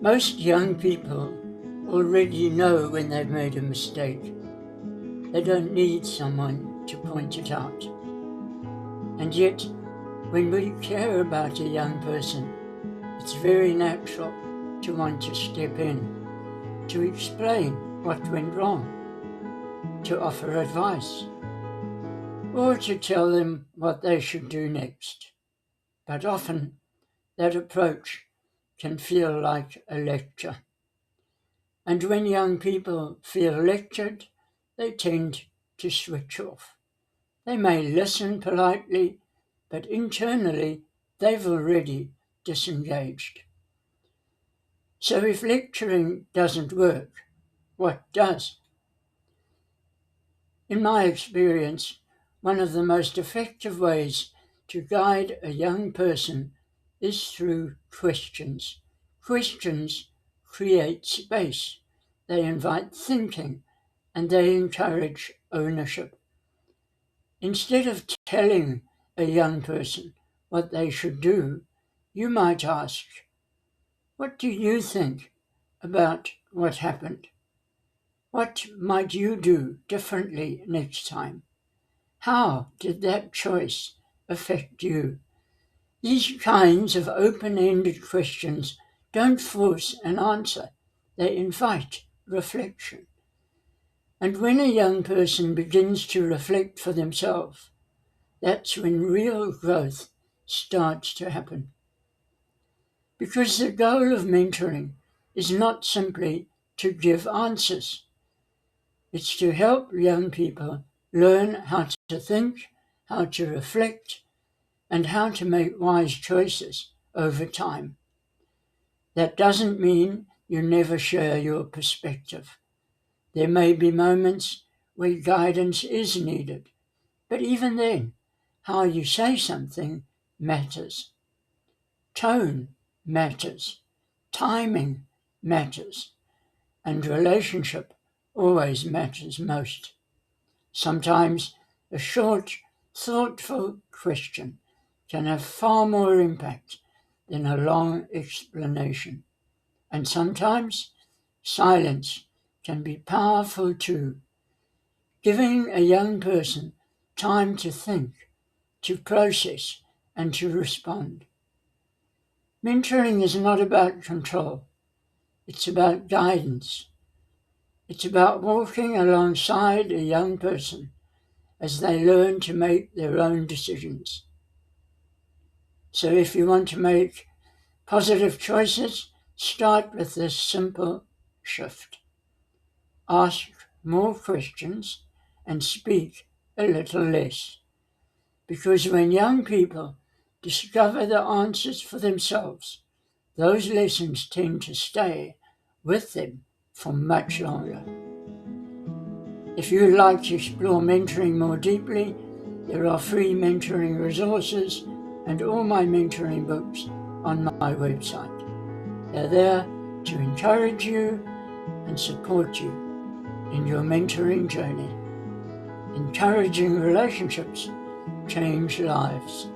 Most young people already know when they've made a mistake. They don't need someone to point it out. And yet, when we care about a young person, it's very natural to want to step in, to explain what went wrong, to offer advice, or to tell them what they should do next. But often, that approach can feel like a lecture. And when young people feel lectured, they tend to switch off. They may listen politely, but internally they've already disengaged. So if lecturing doesn't work, what does? In my experience, one of the most effective ways to guide a young person is through questions. Questions create space, they invite thinking, and they encourage ownership. Instead of telling a young person what they should do, you might ask, "What do you think about what happened? What might you do differently next time? How did that choice affect you?" These kinds of open-ended questions don't force an answer, they invite reflection. And when a young person begins to reflect for themselves, that's when real growth starts to happen. Because the goal of mentoring is not simply to give answers. It's to help young people learn how to think, how to reflect, and how to make wise choices over time. That doesn't mean you never share your perspective. There may be moments where guidance is needed, but even then, how you say something matters. Tone matters. Timing matters. And relationship always matters most. Sometimes a short, thoughtful question can have far more impact than a long explanation. And sometimes silence can be powerful too. Giving a young person time to think, to process, and to respond. Mentoring is not about control. It's about guidance. It's about walking alongside a young person as they learn to make their own decisions. So if you want to make positive choices, start with this simple shift. Ask more questions and speak a little less. Because when young people discover the answers for themselves, those lessons tend to stay with them for much longer. If you'd like to explore mentoring more deeply, there are free mentoring resources and all my mentoring books on my website. They're there to encourage you and support you in your mentoring journey. Encouraging relationships change lives.